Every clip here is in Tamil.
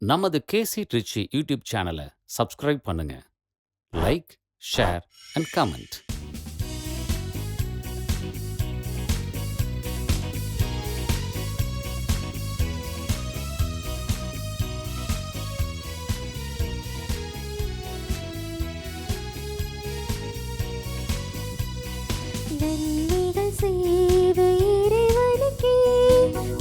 நமது கேசி ட்ரிச்சி யூடியூப் சேனலை சப்ஸ்கிரைப் பண்ணுங்க. Like, share and comment. நன்மைகள் செய்த இறைவனுக்கே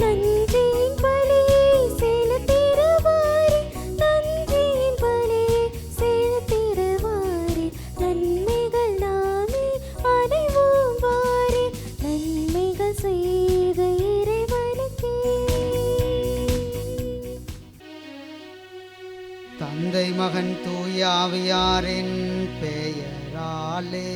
நன்றியின் பலியை செலுத்திடுவாரே, நன்றியின் பலியை செலுத்திடுவாரே. நன்மைகள் நாமே அடைவோம் வாரே, நன்மைகள் செய்த இறைவனுக்கே. தந்தை மகன் தூய ஆவியாரின் பெயராலே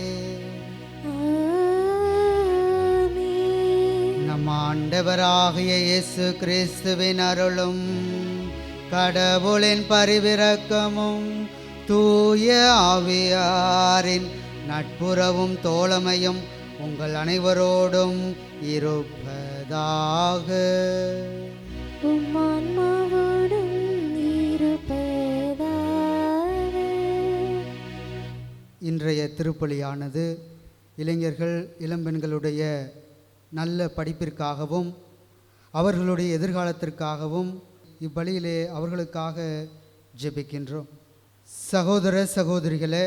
நம் ஆண்டவராகிய இயேசு கிறிஸ்துவின் அருளும் கடவுளின் பரிவிரக்கமும் தூய ஆவியாரின் நட்புறவும் தோழமையும் உங்கள் அனைவரோடும் இருப்பதாக. உம் ஆன்மாவோடும் இருப்பதாக. இன்றைய திருப்பலியானது இளைஞர்கள் இளம்பெண்களுடைய நல்ல படிப்பிற்காகவும் அவர்களுடைய எதிர்காலத்திற்காகவும் இப்பலியிலே அவர்களுக்காக ஜெபிக்கின்றோம். சகோதர சகோதரிகளே,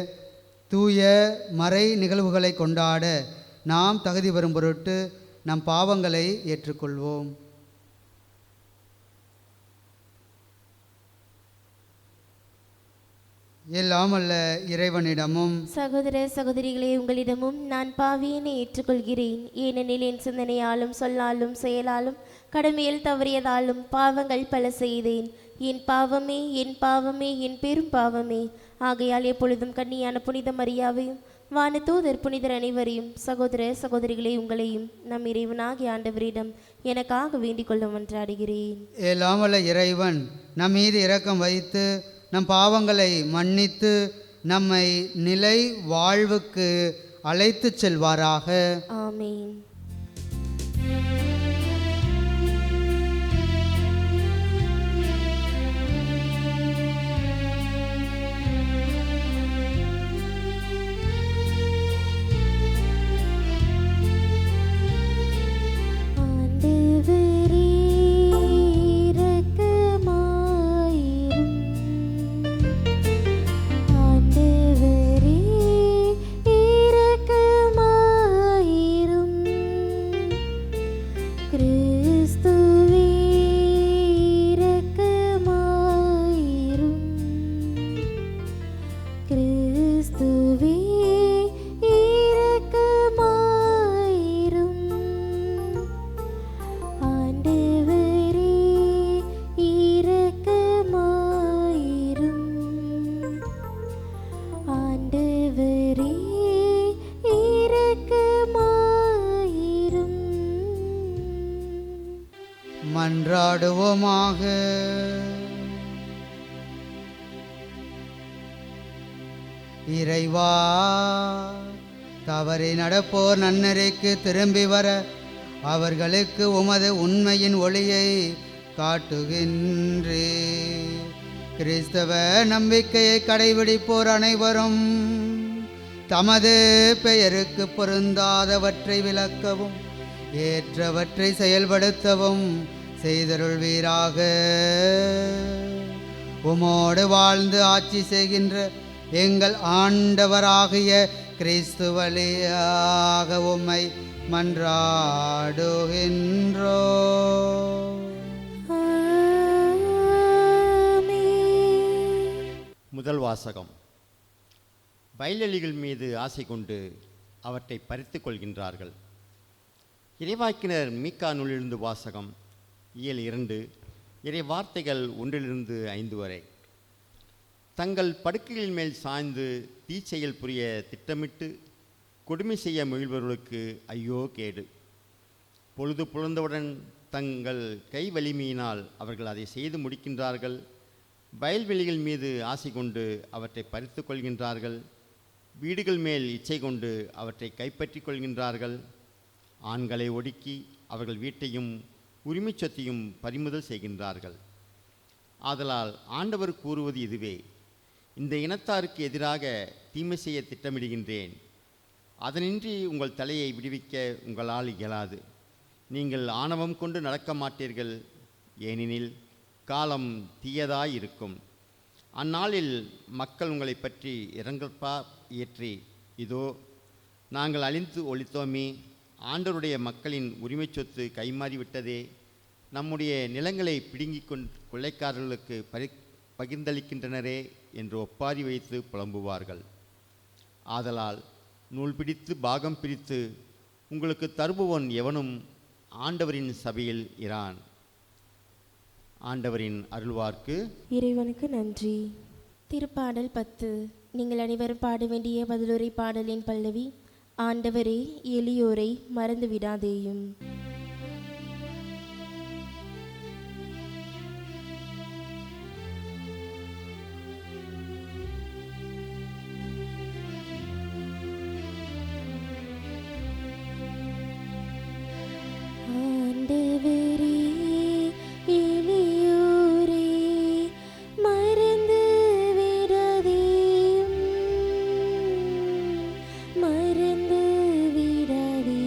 தூய மறை நிகழ்வுகளை கொண்டாட நாம் தகுதி பெறும் பொருட்டு நம் பாவங்களை ஏற்றுக்கொள்வோம். எல்லாம் அல்ல இறைவனிடமும் சகோதர சகோதரிகளே, உங்களிடமும் நான் பாவியனை ஏற்றுக்கொள்கிறேன். ஏனெனில் என் சிந்தனையாலும் சொல்லாலும் செயலாலும் கடமையில் தவறியதாலும் பாவங்கள் பல செய்தேன். என் பாவமே, என் பாவமே, என் பெரும் பாவமே. ஆகையால் எப்பொழுதும் கன்னியான புனித மரியாவையும் வானதூதர் புனிதர் அனைவரையும், சகோதர சகோதரிகளே உங்களையும் நம் இறைவனாகிய ஆண்டவரிடம் எனக்காக வேண்டிக் கொள்ள மன்றாடுகிறேன். எல்லாம் அல்ல இறைவன் நம் மீது இரக்கம் வைத்து நம் பாவங்களை மன்னித்து நம்மை நிலை வாழ்வுக்கு அழைத்து செல்வாராக. ஆமென். ஆண்டவரே இரக்கமாயிரும். ஆண்டவரே இரக்கமாயிரும். கிறிஸ்துவே இரக்கமாயிரும். கிறிஸ்துவே இரக்கமாயிரும். ஆண்டவரே இரக்கமாயிரும். ஆண்டவரே இரக்கமாயிரும். மன்றாடுவோமாக. இறைவா, தவறி நடப்போர் நன்னெறிக்கு திரும்பி வர அவர்களுக்கு உமது உண்மையின் ஒளியை காட்டுகின்றே. கிறிஸ்தவ நம்பிக்கையை கடைபிடிப்போர் அனைவரும் தமது பெயருக்கு பொருந்தாதவற்றை விலக்கவும் ஏற்றவற்றை செயல்படுத்தவும் செய்தருள்வீராக. உமோடு வாழ்ந்து ஆட்சி செய்கின்ற எங்கள் ஆண்டவராகிய கிறிஸ்து வழியாக உம்மை மன்றாடுகின்றோ. முதல் வாசகம். வயலெளிகள் மீது ஆசை கொண்டு அவற்றை பறித்து கொள்கின்றார்கள். இறைவாக்கினர் மீகா நூலிலிருந்து வாசகம். இயல் 2, இறை வார்த்தைகள் 1-5 வரை. தங்கள் படுக்கைகளின் மேல் சாய்ந்து தீச்செயல் புரிய திட்டமிட்டு கொடுமை செய்ய முயல்பவர்களுக்கு ஐயோ கேடு. பொழுது புலர்ந்தவுடன் தங்கள் கை வலிமையினால் அவர்கள் அதை செய்து முடிக்கின்றார்கள். வயல்வெளிகள் மீது ஆசை கொண்டு அவற்றை பறித்து கொள்கின்றார்கள். வீடுகள் மேல் இச்சை கொண்டு அவற்றை கைப்பற்றி கொள்கின்றார்கள். ஆண்களை ஒடுக்கி அவர்கள் வீட்டையும் உரிமைச் சொத்தையும் பறிமுதல் செய்கின்றார்கள். ஆதலால் ஆண்டவர் கூறுவது இதுவே: இந்த இனத்தாருக்கு எதிராக தீமை செய்ய திட்டமிடுகின்றேன். அதனின்றி உங்கள் தலையை விடுவிக்க உங்களால் இயலாது. நீங்கள் ஆணவம் கொண்டு நடக்க மாட்டீர்கள், ஏனெனில் காலம் தீயதாயிருக்கும். அந்நாளில் மக்கள் உங்களை பற்றி இரங்கற்பா இயற்றி, இதோ நாங்கள் அழிந்து ஒழித்தோமே, ஆண்டவருடைய மக்களின் உரிமை சொத்து கைமாறிவிட்டதே, நம்முடைய நிலங்களை பிடுங்கிக் கொள்ளைக்காரர்களுக்கு பகிர்ந்தளிக்கின்றனரே என்று ஒப்பாரி வைத்து புலம்புவார்கள். ஆதலால் நூல் பிடித்து பாகம் பிரித்து உங்களுக்கு தருபவன் எவனும் ஆண்டவரின் சபையில் இரான். ஆண்டவரின் அருள்வார்க்கு. இறைவனுக்கு நன்றி. திருப்பாடல் 10. நீங்கள் அனைவரும் பாட வேண்டிய பதிலுரை பாடலின் பல்லவி: ஆண்டவரே, எளியோரை மறந்து விடாதேயும். ஆண்டவரே, எளியோரை மறந்து விடாதேயும், மறந்து விடாதேயும்.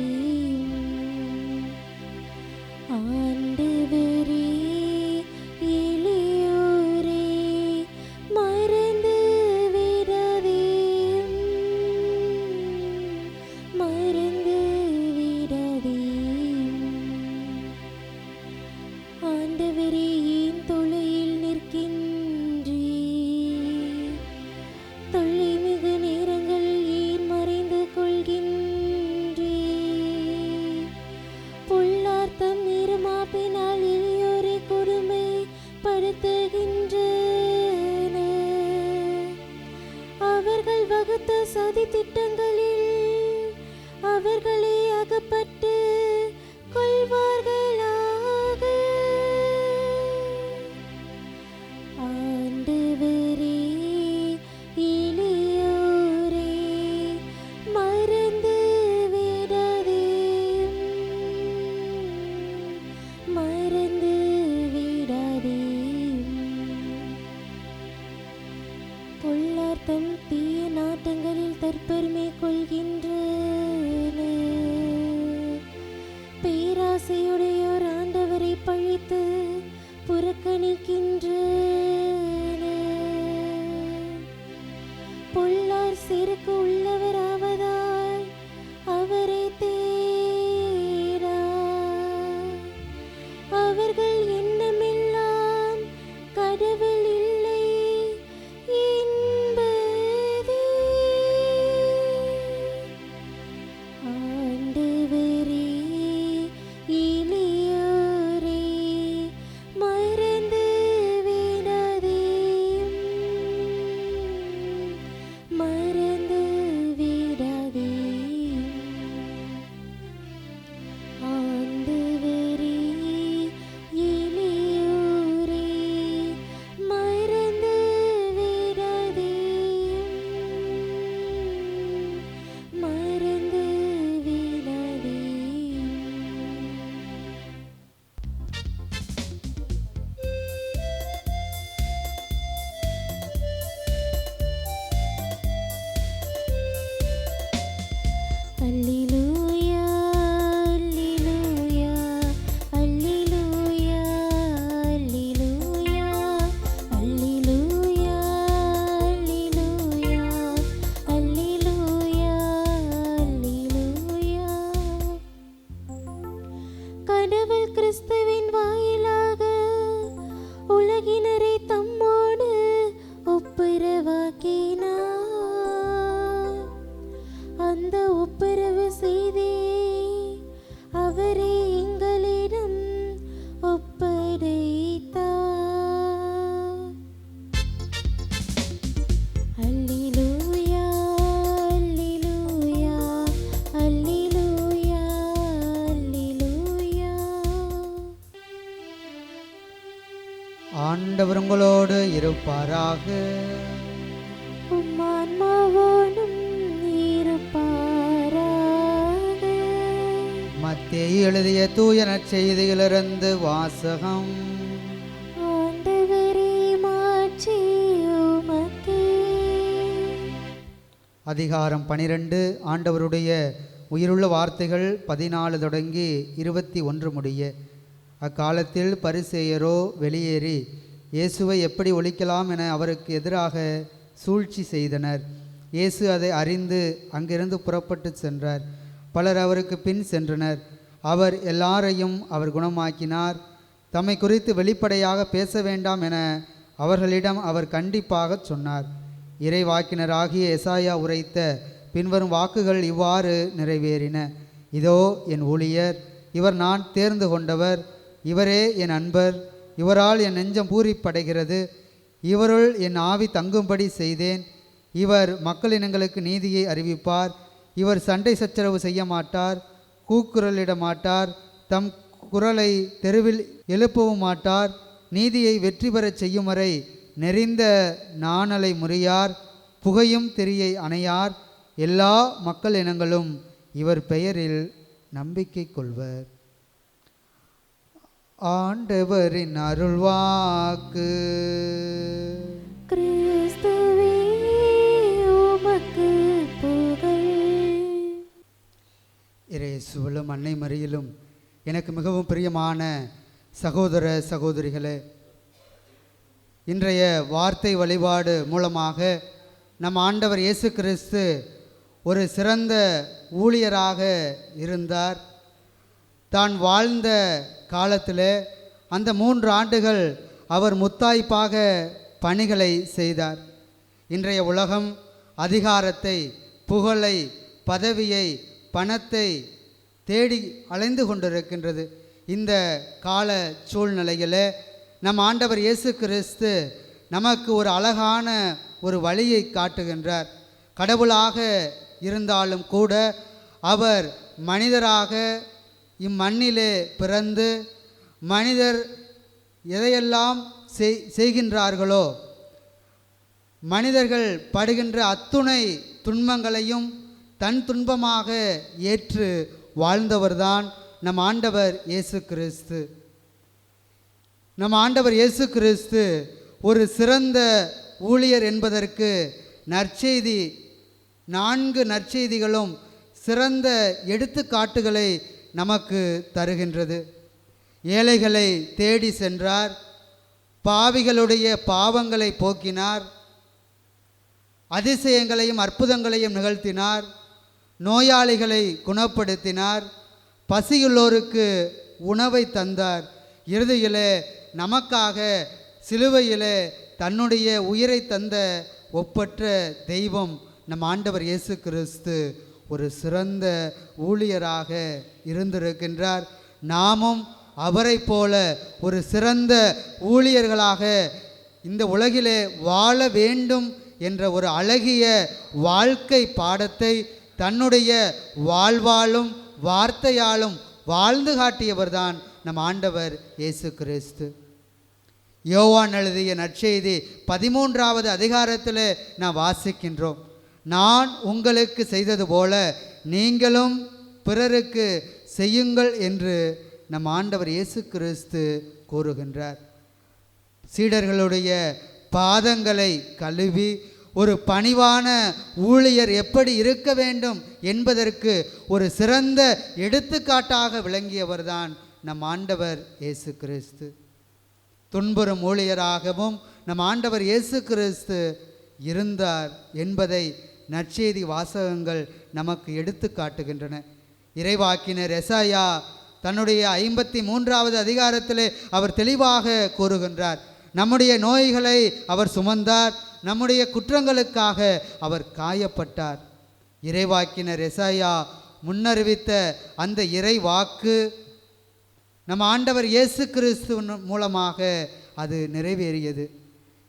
ஆண்டவரே, எளியோரை மறந்து விடாதேயும், மறந்து விடாதேயும். ஆண்டவரே, ஏன் தொலையில் நிற்கின்றீர்? தொல்லை மிகு நேரங்கள் ஏன் மறைந்து கொள்கின்றீர்? பொல்லார்த்தம் இருமாப்பினால் எளியோரை கொடுமை படுத்துகின்றனர். அவர்கள் வகுத்த சதி திட்டங்களில் அவர்களே அகப்பட்டு கொள்வார்களாக. ஆண்டவரே, எளியோரை மறந்து விடாதேயும், மறந்து விடாதேயும். பொல்லார்த்தம் தீய நாட்டங்களில் தற்பெருமை கொள்கின்றனர். பேராசையுடையோர் ஆண்டவரை பழித்து புறக்கணிக்கின்றனர். பொல்லார் செருக்கு உள்ளவராவதால் அவரை தேடார். அவர்கள் எண்ணமெல்லாம் கடவுள் இல்லை என்பதே. ஆண்டவரே, எளியோரை மறந்து விடாதேயும், மறந்து விடாதேயும். ஆண்டவரே, எளியோரை மறந்து விடாதேயும், மறந்து விடாதேயும். அல்லேலூயா, அல்லேலூயா, அல்லேலூயா, அல்லேலூயா, அல்லேலூயா, அல்லேலூயா, அல்லேலூயா, அல்லேலூயா. கடவுள் கிறிஸ்துவின் வாயிலாக உலகினரை தம்மோடு ஒப்புரவாக்கினார். அந்த ஒப்புரவு செய்தே அவரே எங்களிடம் ஒப்படைத்தார். அல்லேலூயா, அல்லேலூயா, அல்லேலூயா, அல்லேலூயா. ஆண்டவர் உங்களோடு இருப்பாராக. உம் ஆன்மாவோடும் இருப்பாராக. மத்தேயு எழுதிய தூய நற்செய்தியிலிருந்து வாசகம். ஆண்டவரே, அதிகாரம் 12. ஆண்டவருடைய உயிருள்ள வார்த்தைகள் 14 தொடங்கி 21 முடிய. அக்காலத்தில் பரிசேயரோ வெளியேறி இயேசுவை எப்படி ஒழிக்கலாம் என அவருக்கு எதிராக சூழ்ச்சி செய்தனர். இயேசு அதை அறிந்து அங்கிருந்து புறப்பட்டு சென்றார். பலர் அவருக்கு பின் சென்றனர். அவர் எல்லாரையும் அவர் குணமாக்கினார். தம்மை குறித்து வெளிப்படையாக பேச வேண்டாம் என அவர்களிடம் அவர் கண்டிப்பாக சொன்னார். இறைவாக்கினராகிய எசாயா உரைத்த பின்வரும் வாக்குகள் இவ்வாறு நிறைவேறின. இதோ என் ஊழியர், இவர் நான் தேர்ந்து கொண்டவர், இவரே என் அன்பர், இவரால் என் நெஞ்சம் பூரிப்படைகிறது, இவருள் என் ஆவி தங்கும்படி செய்தேன். இவர் மக்களினங்களுக்கு நீதியை அறிவிப்பார். இவர் சண்டை சச்சரவு செய்ய மாட்டார், கூக்குரலிட மாட்டார், தம் குரலை தெருவில் எழுப்பவும் மாட்டார். நீதியை வெற்றி பெறச் செய்யும் வரை நெறிந்த நாணலை முறியார், புகையும் திரியை அணையார். எல்லா மக்கள் இனங்களும் இவர் பெயரில் நம்பிக்கை கொள்வர். ஆண்டவரின் அருள்வாக்கு. கிறிஸ்துவே உமக்கு புகழ். இயேசுவிலும் அன்னை மரியிலும் எனக்கு மிகவும் பிரியமான சகோதர சகோதரிகளே, இன்றைய வார்த்தை வழிபாடு மூலமாக நம் ஆண்டவர் இயேசு கிறிஸ்து ஒரு சிறந்த ஊழியராக இருந்தார். தான் வாழ்ந்த காலத்தில் அந்த 3 ஆண்டுகள் அவர் முத்தாய்ப்பாக பணிகளை செய்தார். இன்றைய உலகம் அதிகாரத்தை, புகழை, பதவியை, பணத்தை தேடி அலைந்து கொண்டிருக்கின்றது. இந்த கால சூழ்நிலையில் நம் ஆண்டவர் இயேசு கிறிஸ்து நமக்கு ஒரு அழகான ஒரு வழியை காட்டுகின்றார். கடவுளாக இருந்தாலும் கூட அவர் மனிதராக இம்மண்ணிலே பிறந்து மனிதர் எதையெல்லாம் செய்கின்றார்களோ, மனிதர்கள் படுகின்ற அத்துணை துன்பங்களையும் தன் துன்பமாக ஏற்று வாழ்ந்தவர்தான் நம் ஆண்டவர் இயேசு கிறிஸ்து. நம் ஆண்டவர் இயேசு கிறிஸ்து ஒரு சிறந்த ஊழியர் என்பதற்கு நற்செய்தி 4 நற்செய்திகளும் சிறந்த எடுத்துக்காட்டுகளை நமக்கு தருகின்றது. ஏழைகளை தேடி சென்றார், பாவிகளுடைய பாவங்களை போக்கினார், அதிசயங்களையும் அற்புதங்களையும் நிகழ்த்தினார், நோயாளிகளை குணப்படுத்தினார், பசியுள்ளோருக்கு உணவை தந்தார். இறுதியிலே நமக்காக சிலுவையிலே தன்னுடைய உயிரை தந்த ஒப்பற்ற தெய்வம் நம் ஆண்டவர் இயேசு கிறிஸ்து ஒரு சிறந்த ஊழியராக இருந்திருக்கின்றார். நாமும் அவரை போல ஒரு சிறந்த ஊழியர்களாக இந்த உலகிலே வாழ வேண்டும் என்ற ஒரு அழகிய வாழ்க்கை பாடத்தை தன்னுடைய வாழ்வாலும் வார்த்தையாலும் வாழ்ந்து காட்டியவர்தான் நம் ஆண்டவர் இயேசு கிறிஸ்து. யோவான் எழுதிய நற்செய்தி 13வது அதிகாரத்தில் நாம் வாசிக்கின்றோம். நான் உங்களுக்கு செய்தது போல நீங்களும் பிறருக்கு செய்யுங்கள் என்று நம் ஆண்டவர் இயேசு கிறிஸ்து கூறுகின்றார். சீடர்களுடைய பாதங்களை கழுவி ஒரு பணிவான ஊழியர் எப்படி இருக்க வேண்டும் என்பதற்கு ஒரு சிறந்த எடுத்துக்காட்டாக விளங்கியவர்தான் நம் ஆண்டவர் இயேசு கிறிஸ்து. துன்புறும் ஊழியராகவும் நம் ஆண்டவர் இயேசு கிறிஸ்து இருந்தார் என்பதை நற்செய்தி வாசகங்கள் நமக்கு எடுத்து காட்டுகின்றன. இறைவாக்கினர் எசாயா தன்னுடைய 53வது அதிகாரத்திலே அவர் தெளிவாக கூறுகின்றார். நம்முடைய நோய்களை அவர் சுமந்தார், நம்முடைய குற்றங்களுக்காக அவர் காயப்பட்டார். இறைவாக்கினர் எசாயா முன்னறிவித்த அந்த இறை வாக்கு நம் ஆண்டவர் இயேசு கிறிஸ்து மூலமாக அது நிறைவேறியது.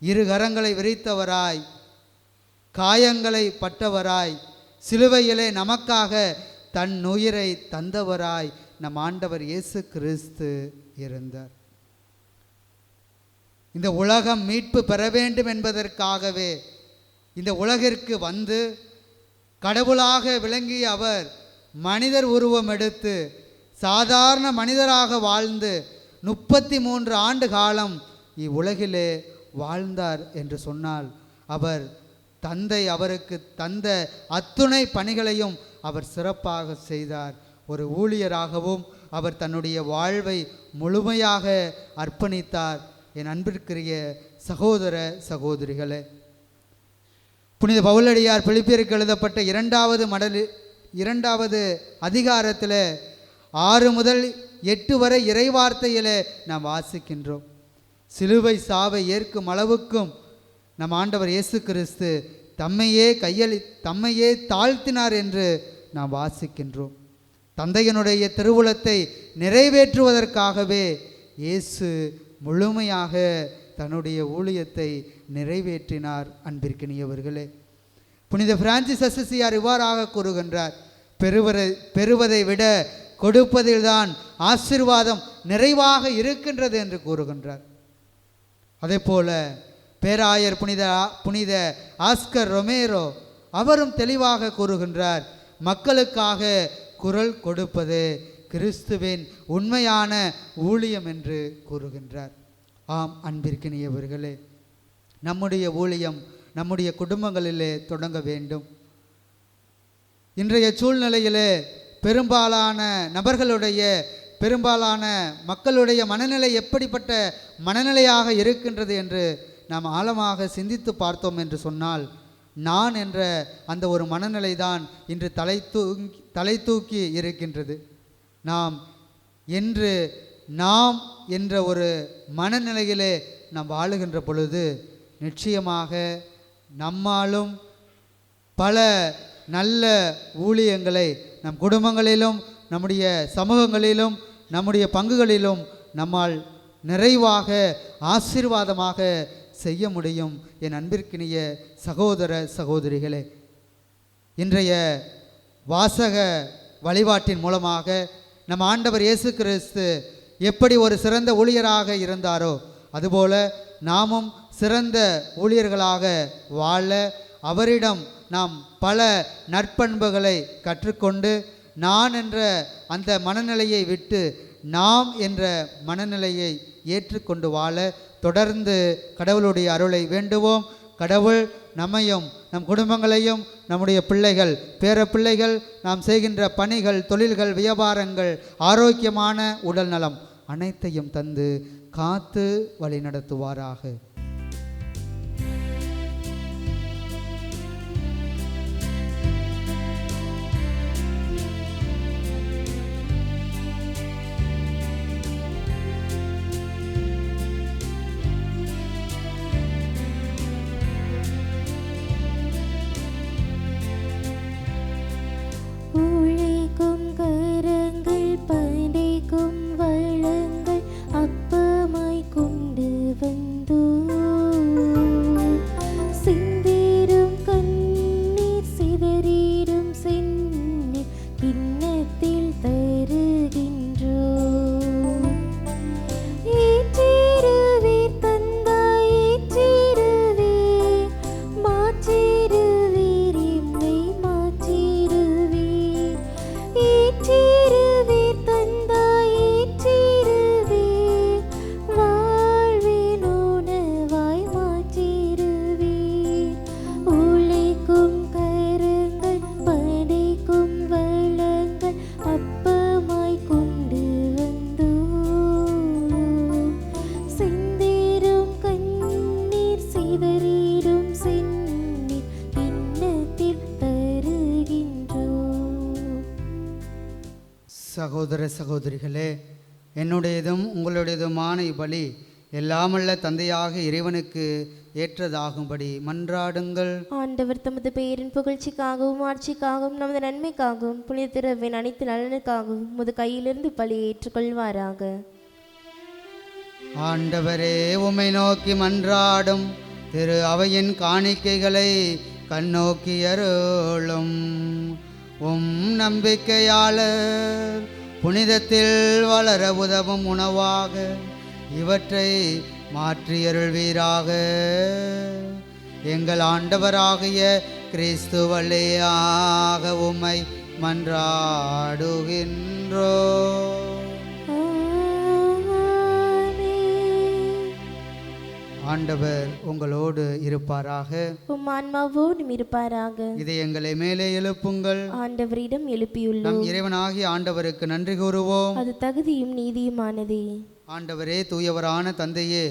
2 கரங்களை விரித்தவராய், காயங்களை பட்டவராய், சிலுவையிலே நமக்காக தன் உயிரை தந்தவராய் நம் ஆண்டவர் இயேசு கிறிஸ்து இருந்தார். இந்த உலகம் மீட்பு பெற வேண்டும் என்பதற்காகவே இந்த உலகிற்கு வந்து கடவுளாக விளங்கிய அவர் மனிதர் உருவம் எடுத்து சாதாரண மனிதராக வாழ்ந்து 33 ஆண்டு காலம் இவ்வுலகிலே வாழ்ந்தார் என்று சொன்னால் அவர் தந்தை அவருக்கு தந்த அத்துணை பணிகளையும் அவர் சிறப்பாக செய்தார். ஒரு ஊழியராகவும் அவர் தன்னுடைய வாழ்வை முழுமையாக அர்ப்பணித்தார். என் அன்பிற்குரிய சகோதர சகோதரிகளே, புனித பவுலடியார் பிலிப்பியருக்கு எழுதப்பட்ட 2வது அதிகாரத்தில் 6 முதல் 8 வரை இறைவார்த்தையிலே நாம் வாசிக்கின்றோம். சிலுவை சாவை ஏற்கும் அளவுக்கும் நம் ஆண்டவர் இயேசு கிறிஸ்து தம்மையே தாழ்த்தினார் என்று நாம் வாசிக்கின்றோம். தந்தையனுடைய திருவுளத்தை நிறைவேற்றுவதற்காகவே இயேசு முழுமையாக தன்னுடைய ஊழியத்தை நிறைவேற்றினார். அன்பிற்கினியவர்களே, புனித பிரான்சிஸ் அசிசியார் இவ்வாறாக கூறுகின்றார், பெறுவதை விட கொடுப்பதில்தான் ஆசீர்வாதம் நிறைவாக இருக்கின்றது என்று கூறுகின்றார். அதே போல பேராயர் புனித ஆஸ்கர் ரொமேரோ அவரும் தெளிவாக கூறுகின்றார், மக்களுக்காக குரல் கொடுப்பது கிறிஸ்துவின் உண்மையான ஊழியம் என்று கூறுகின்றார். ஆம் அன்பிற்கினியவர்களே, நம்முடைய ஊழியம் நம்முடைய குடும்பங்களிலே தொடங்க வேண்டும். இன்றைய சூழ்நிலையிலே பெரும்பாலான மக்களுடைய மனநிலை எப்படிப்பட்ட மனநிலையாக இருக்கின்றது என்று நாம் ஆழமாக சிந்தித்து பார்த்தோம் என்று சொன்னால், நான் என்ற அந்த ஒரு மனநிலை தான் இன்று தலை தூக்கி இருக்கின்றது. நாம் என்ற ஒரு மனநிலையிலே நாம் வாழுகின்ற பொழுது நிச்சயமாக நம்மாலும் பல நல்ல ஊழியங்களை நம் குடும்பங்களிலும் நம்முடைய சமூகங்களிலும் நம்முடைய பங்குகளிலும் நம்மால் நிறைவாக ஆசீர்வாதமாக செய்ய முடியும். என் அன்பிற்கினிய சகோதர சகோதரிகளே, இன்றைய வாசக வழிபாட்டின் மூலமாக நம் ஆண்டவர் இயேசு கிறிஸ்து எப்படி ஒரு சிறந்த ஊழியராக இருந்தாரோ அதுபோல நாமும் சிறந்த ஊழியர்களாக வாழ அவரிடம் நாம் பல நற்பண்புகளை கற்றுக்கொண்டு நான் என்ற அந்த மனநிலையை விட்டு நாம் என்ற மனநிலையை ஏற்றுக்கொண்டு வாழ தொடர்ந்து கடவுளுடைய அருளை வேண்டுவோம். கடவுள் நம்மையும் நம் குடும்பங்களையும் நம்முடைய பிள்ளைகள் பேர பிள்ளைகள் நாம் செய்கின்ற பணிகள் தொழில்கள் வியாபாரங்கள் ஆரோக்கியமான உடல் நலம் அனைத்தையும் தந்து காத்து வழி நடத்துவாராக. சகோதர சகோதரிகளே, என்னுடையதும் உங்களுடையதுமான இப்பலி எல்லாமல்ல தந்தையாக இறைவனுக்கு ஏற்றதாகும்படி மன்றாடுங்கள். ஆண்டவர் தமது பெயரின் புகழ்ச்சிக்காகவும் ஆட்சிக்காகவும் நமது நன்மைக்காகவும் புனித திருவின் அனைத்து நலனுக்காகவும் முது கையிலிருந்து பலியை ஏற்றுக்கொள்வாராக. ஆண்டவரே, உம்மை நோக்கி மன்றாடும் திரு அவையின் காணிக்கைகளை கண்ணோக்கி அருளும். நம்பிக்கையாளர் புனிதத்தில் வளர உதவும் உணவாக இவற்றை மாற்றியருள்வீராக. எங்கள் ஆண்டவராகிய கிறிஸ்து வழியாக உம்மை மன்றாடுகின்றோ. ஆண்டவர் உங்களோடு இருப்பாராக. உம் ஆன்மாவோடும் இருப்பாராக. இதயங்களை மேலே எழுப்புங்கள். ஆண்டவரிடம் எழுப்பியுள்ளோம். நம் இறைவனாகிய ஆண்டவருக்கு நன்றி கூறுவோம். அது தகுதியும் நீதியுமானதே. ஆண்டவரே, தூயவரான தந்தையே,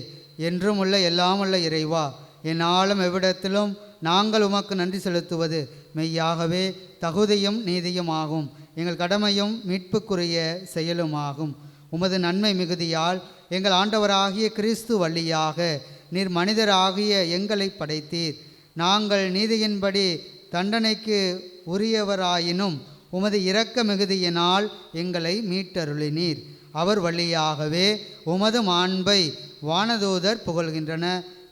என்றும் உள்ள எல்லாம் உள்ள இறைவா, எந்நாளும் எவ்விடத்திலும் நாங்கள் உமக்கு நன்றி செலுத்துவது மெய்யாகவே தகுதியும் நீதியுமாகும். எங்கள் கடமையும் மீட்புக்குரிய செயலுமாகும். உமது நன்மை மிகுதியால் எங்கள் ஆண்டவராகிய கிறிஸ்து வழியாக நீர் மனிதராகிய எங்களை படைத்தீர். நாங்கள் நீதியின்படி தண்டனைக்கு உரியவராயினும் உமது இரக்க மிகுதியினால் எங்களை மீட்டருளினீர். அவர் வழியாகவே உமது மாண்பை வானதூதர் புகழ்கின்றன.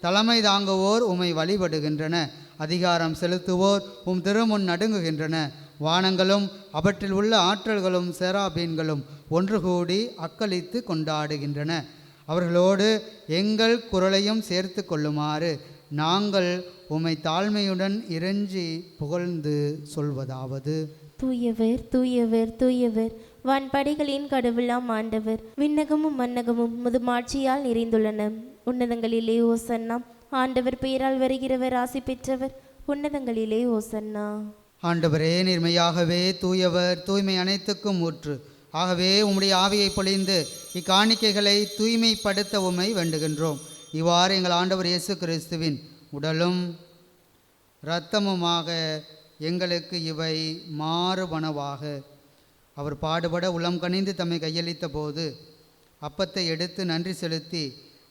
தலைமை தாங்குவோர் உம்மை வழிபடுகின்றன. அதிகாரம் செலுத்துவோர் உம் திருமுன் நடுங்குகின்றன. வானங்களும் அவற்றில் உள்ள ஆற்றல்களும் செராபீன்களும் ஒன்று கூடி அக்களித்து கொண்டாடுகின்றன. அவர்களோடு எங்கள் குரலையும் சேர்த்து கொள்ளுமாறு நாங்கள் உம்மை தாழ்மையுடன் இறைஞ்சி புகழ்ந்து சொல்வதாவது: தூயவர் தூயவர் தூயவர், வான்படைகளின் கடவுளாம் ஆண்டவர். விண்ணகமும் மன்னகமும் முதுமாட்சியால் நிறைந்துள்ளன. உன்னதங்களிலே ஓசன்னா. ஆண்டவர் பெயரால் வருகிறவர் ஆசி பெற்றவர். உன்னதங்களிலே ஓசன்னா. ஆண்டவரே, நீர்மையாகவே தூயவர், தூய்மை அனைத்துக்கும் ஊற்று. ஆகவே உம்முடைய ஆவியை பொழிந்து இக்காணிக்கைகளை தூய்மைப்படுத்த உம்மை வேண்டுகின்றோம். இவ்வாறு எங்கள் ஆண்டவர் இயேசு கிறிஸ்துவின் உடலும் இரத்தமுமாக எங்களுக்கு இவை மாறுபனவாக. அவர் பாடுபட உளம் கனிந்து தம்மை கையளித்த போது அப்பத்தை எடுத்து நன்றி செலுத்தி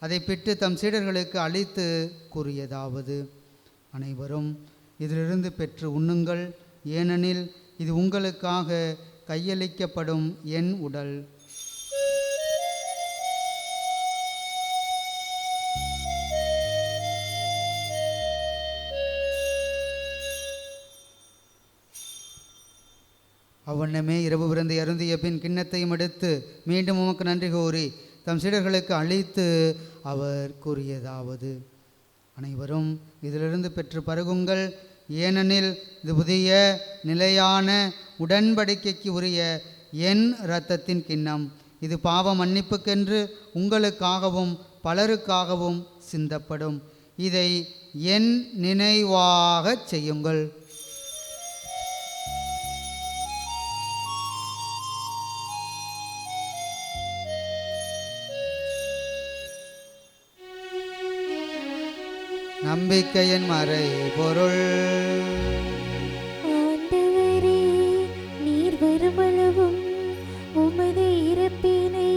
அதை பிட்டு தம் சீடர்களுக்கு அளித்து கூறியதாவது: அனைவரும் இதிலிருந்து பெற்று உண்ணுங்கள், ஏனெனில் இது உங்களுக்காக கையளிக்கப்படும் என் உடல். அவ்வண்ணமே இரவு விருந்தை அருந்திய பின் கிண்ணத்தையும் எடுத்து மீண்டும் உமக்கு நன்றி கூறி தம் சீடர்களுக்கு அளித்து அவர் கூறியதாவது: அனைவரும் இதிலிருந்து பெற்று பருகுங்கள், ஏனெனில் இது புதிய நிலையான உடன்படிக்கைக்கு உரிய என் இரத்தத்தின் கிண்ணம். இது பாவ மன்னிப்புக்கென்று உங்களுக்காகவும் பலருக்காகவும் சிந்தப்படும். இதை என் நினைவாகச் செய்யுங்கள். நம்பிக்கையின் மறை பொருள். ஆண்டவரே, நீர் வருமளவும் உமது இறப்பினை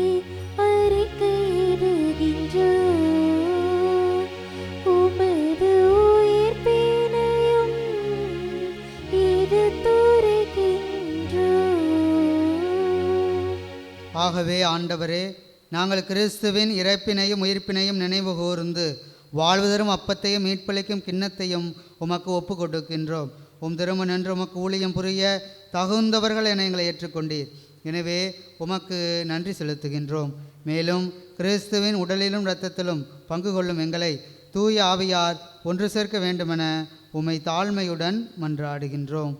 அறிக்கையிடுகின்றோம். உமது உயிர்ப்பினையும் எடுத்துரைக்கின்றோம். ஆகவே ஆண்டவரே, நாங்கள் கிறிஸ்துவின் இறப்பினையும் உயிர்ப்பினையும் நினைவு கூர்ந்து வாழ்வு தரும் அப்பத்தையும் மீட்பளிக்கும் கிண்ணத்தையும் உமக்கு ஒப்பு கொடுக்கின்றோம். உம் திருமண் என்று உமக்கு ஊழியம் புரிய தகுந்தவர்கள் என எங்களை ஏற்றுக்கொண்டீர். எனவே உமக்கு நன்றி செலுத்துகின்றோம். மேலும் கிறிஸ்துவின் உடலிலும் இரத்தத்திலும் பங்கு கொள்ளும் எங்களை தூய ஆவியார் ஒன்று சேர்க்க வேண்டுமென உம்மை தாழ்மையுடன் மன்றாடுகின்றோம்.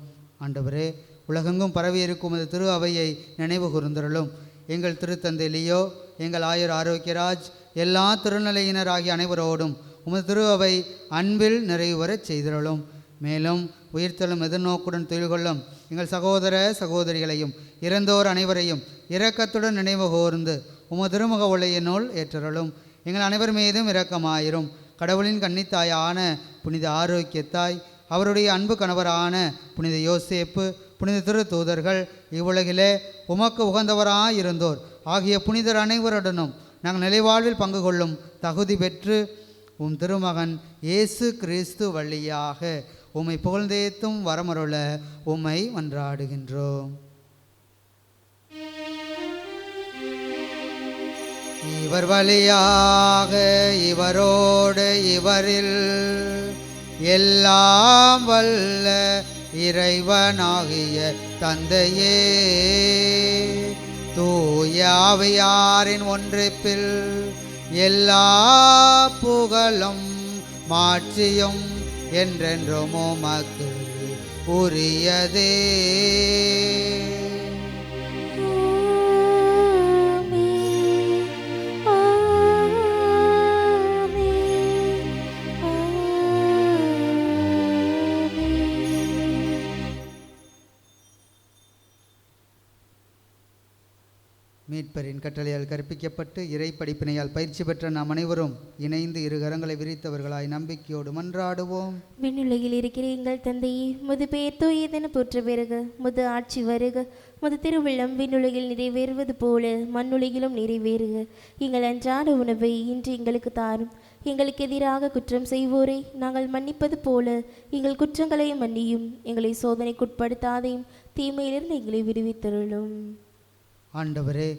ஆண்டவரே, உலகெங்கும் பரவி இருக்கும் உமது திரு அவையை நினைவு கூர்ந்தருளும். எங்கள் திருத்தந்தை லியோ, எங்கள் ஆயர் ஆரோக்கியராஜ், எல்லா திருநிலையினர் ஆகிய அனைவரோடும் உமது திரு அவை அன்பில் நிறைவுறச் செய்திருளும். மேலும் உயிர்த்தெழும் எதிர்நோக்குடன் தொழில் கொள்ளும் எங்கள் சகோதர சகோதரிகளையும் இறந்தோர் அனைவரையும் இரக்கத்துடன் நினைவு கூர்ந்து உமது திருமுக ஒளியினுள் ஏற்றருளும். எங்கள் அனைவர் மீதும் இரக்கமாயிரும். கடவுளின் கன்னித்தாயான புனித ஆரோக்கியத்தாய், அவருடைய அன்பு கணவரான புனித யோசேப்பு, புனித திரு தூதர்கள், இவ்வுலகிலே உமக்கு உகந்தவராயிருந்தோர் ஆகிய புனிதர் அனைவருடனும் நாங்கள் நிலைவாழ்வில் பங்கு கொள்ளும் தகுதி பெற்று உம் திருமகன் இயேசு கிறிஸ்து வழியாக உம்மை புகழ்ந்தேத்தும் வரமருள உம்மை மன்றாடுகின்றோம். இவர் வழியாக இவரோடு இவரில் எல்லாம் வல்ல இறைவனாகிய தந்தையே, தூய ஆவியாரின் ஒன்றிப்பில் எல்லா புகழும் மாட்சியும் என்றென்றும் உமக்கு உரியதே. ஆமென், ஆமென். மீட்பரின் கட்டளையால் கற்பிக்கப்பட்டு இறை படிப்பினையால் பயிற்சி பெற்ற நாம் அனைவரும் இணைந்து இரு கரங்களை விரித்தவர்களாய் நம்பிக்கையோடு மன்றாடுவோம். விண்ணுலகில் இருக்கிற எங்கள் தந்தையே, முது பெயர் தூயதென போற்ற பெறுக. முது ஆட்சி வருக. முது திருவுள்ளம் விண்ணுலகில் நிறைவேறுவது போல மண்ணுலகிலும் நிறைவேறுக. எங்கள் அன்றாட உணவை இன்று எங்களுக்கு தாரும். எங்களுக்கு எதிராக குற்றம் செய்வோரை நாங்கள் மன்னிப்பது போல எங்கள் குற்றங்களை மன்னியும். எங்களை சோதனைக்குட்படுத்தாதையும் தீமையிலிருந்து எங்களை விடுவித்தருளும். ஆண்டவரே,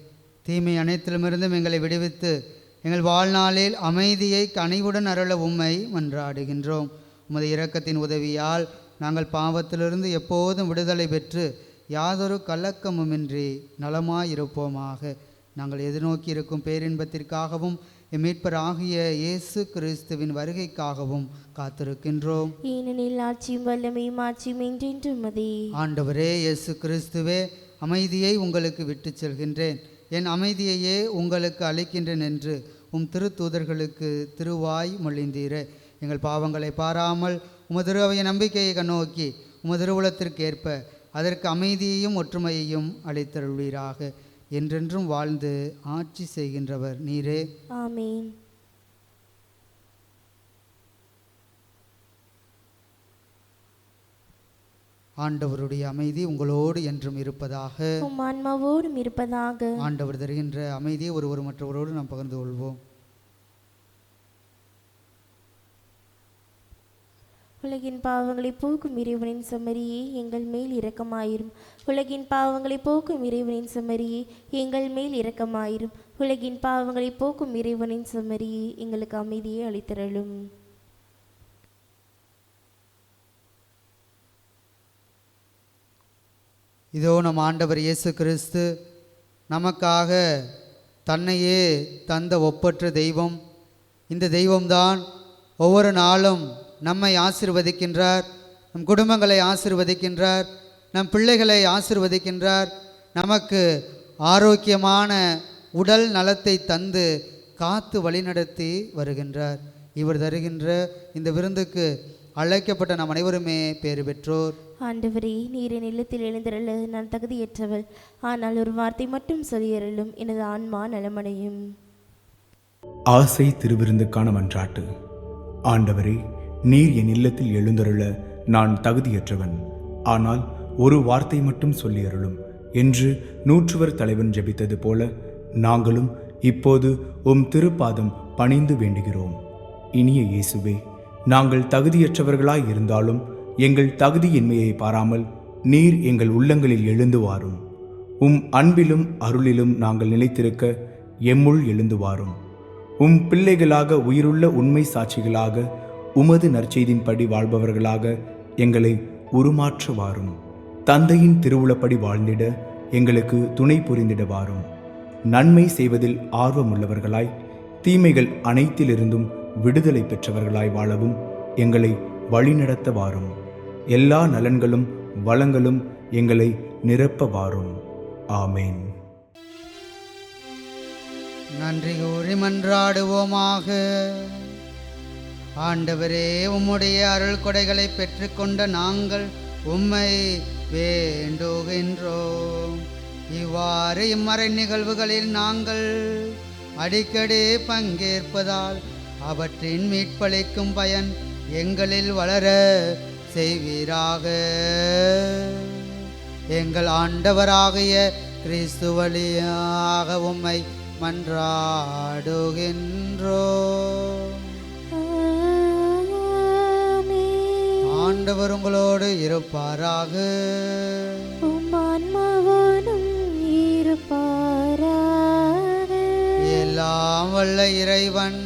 தீமை அனைத்திலுமிருந்தும் எங்களை விடுவித்து எங்கள் வாழ்நாளில் அமைதியை கனிவுடன் அருள உம்மை மன்றாடுகின்றோம். உமது இரக்கத்தின் உதவியால் நாங்கள் பாவத்திலிருந்து எப்போதும் விடுதலை பெற்று யாதொரு கலக்கமுமின்றி நலமாயிருப்போமாக. நாங்கள் எதிர்நோக்கி இருக்கும் பேரின்பத்திற்காகவும் மீட்பர் ஆகிய இயேசு கிறிஸ்துவின் வருகைக்காகவும் காத்திருக்கின்றோம். ஏனெனில் ஆட்சியும் வல்லமையும் ஆட்சியும் என்றென்றும் உமதே. ஆண்டவரே இயேசு கிறிஸ்துவே, அமைதியை உங்களுக்கு விட்டு செல்கின்றேன், என் அமைதியையே உங்களுக்கு அளிக்கின்றேன் என்று உம் திருத்தூதர்களுக்கு திருவாய் மொழிந்தீரே. எங்கள் பாவங்களை பாராமல் உமது அவைய நம்பிக்கையை கண்ணோக்கி உமது திருவுளத்திற்கு ஏற்ப அதற்கு அமைதியையும் ஒற்றுமையையும் அளித்தருள்வீராக. என்றென்றும் வாழ்ந்து ஆட்சி செய்கின்றவர் நீரே. ஆமேன். ஆண்டவருடைய அமைதி உங்களோடு என்றும் இருப்பதாக. உம் ஆன்மாவோடும் இருப்பதாக. ஆண்டவர் தருகின்ற அமைதியை ஒருவர் மற்றவரோடு நாம் பகிர்ந்து கொள்வோம். உலகின் பாவங்களை போக்கும் இறைவனின் செம்மறியே, எங்கள் மேல் இரக்கமாயிரும். உலகின் பாவங்களை போக்கும் இறைவனின் செம்மறியே, எங்கள் மேல் இரக்கமாயிரும். உலகின் பாவங்களை போக்கும் இறைவனின் செம்மறியே, எங்களுக்கு அமைதியை அளித்தருளும். இதோ நம் ஆண்டவர் இயேசு கிறிஸ்து நமக்காக தன்னையே தந்த ஒப்பற்ற தெய்வம். இந்த தெய்வம்தான் ஒவ்வொரு நாளும் நம்மை ஆசீர்வதிக்கின்றார், நம் குடும்பங்களை ஆசீர்வதிக்கின்றார், நம் பிள்ளைகளை ஆசீர்வதிக்கின்றார். நமக்கு ஆரோக்கியமான உடல் நலத்தை தந்து காத்து வழிநடத்தி வருகின்றார். இவர் தருகின்ற இந்த விருந்துக்கு அழைக்கப்பட்ட நாம் அனைவருமே பேறு பெற்றோர். ஆண்டவரே, நீரின் இல்லத்தில் எழுந்திரள நான் தகுதியற்றவள். ஆனால் ஒரு வார்த்தை மட்டும் சொல்லியருளும், எனது ஆன்மா நலமடையும். ஆசை திருவிருந்துக்கான மன்றாட்டு. ஆண்டவரே, நீர் என் இல்லத்தில் எழுந்தருள நான் தகுதியற்றவன். ஆனால் ஒரு வார்த்தை மட்டும் சொல்லியருளும் என்று நூற்றுவர் தலைவன் ஜெபித்தது போல நாங்களும் இப்போது உம் திருப்பாதம் பணிந்து வேண்டுகிறோம். இனிய இயேசுவே, நாங்கள் தகுதியற்றவர்களாய் இருந்தாலும் எங்கள் தகுதியின்மையை பாராமல் நீர் எங்கள் உள்ளங்களில் எழுந்து வாரும். உம் அன்பிலும் அருளிலும் நாங்கள் நிலைத்திருக்க எம்முள் எழுந்து வாரும். உம் பிள்ளைகளாக உயிருள்ள உண்மை சாட்சிகளாக உமது நற்செய்தின்படி வாழ்பவர்களாக எங்களை உருமாற்ற வாரும். தந்தையின் திருவுளப்படி வாழ்ந்திட எங்களுக்கு துணை புரிந்திட வாரும். நன்மை செய்வதில் ஆர்வமுள்ளவர்களாய் தீமைகள் அனைத்திலிருந்தும் விடுதலை பெற்றவர்களாய் வாழவும் எங்களை வழிநடத்த வாரும். எல்லா நலன்களும் வளங்களும் எங்களை நிரப்ப வாரும். ஆமேன். நன்றி கூறி மன்றாடுவோமாக. ஆண்டவரே, உம்முடைய அருள் கொடைகளை பெற்றுக்கொண்ட நாங்கள் உம்மை வேண்டுகின்றோம். இவ்வாறு இம்மறை நிகழ்வுகளில் நாங்கள் அடிக்கடி பங்கேற்பதால் அவற்றின் மீட்பளிக்கும் பயன் எங்களில் வளர செய்வீராக. எங்கள் ஆண்டவராகிய கிறிஸ்து வழியாக உம்மை மன்றாடுகின்றோம். ஆண்டவர் உங்களோடு இருப்பாராக. எல்லாம் வல்ல இறைவன்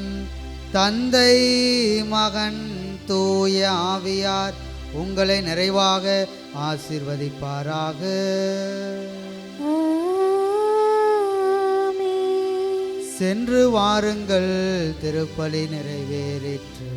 தந்தை, மகன், தூய ஆவியார் உங்களை நிறைவாக ஆசீர்வதிப்பாராக. சென்று வாருங்கள், திருப்பலி நிறைவேறிற்று.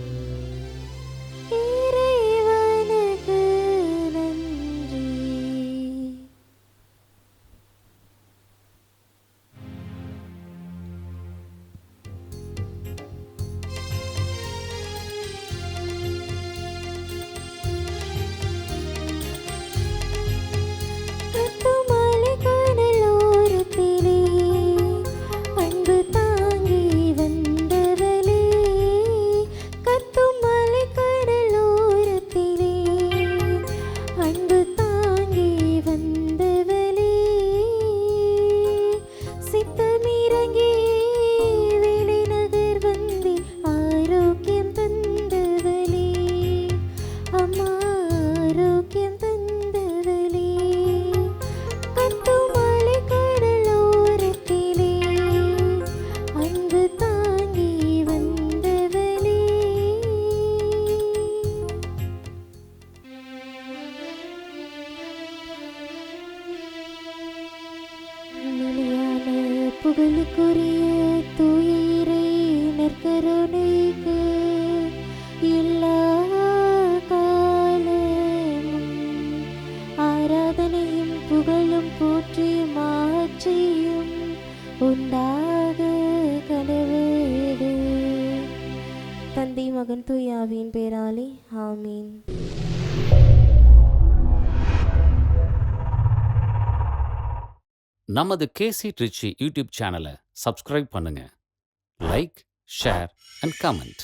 கருணைக்கு எல்லா காலமும் ஆராதனையும் புகழும் போற்றியும் மாட்சியும் உண்டாக கடவுளே. தந்தை மகன் தூய ஆவியின் பேராலே ஆமீன். நமது கேசி ட்ரிச்சி யூடியூப் சேனலை சப்ஸ்கிரைப் பண்ணுங்க. Like, share and comment.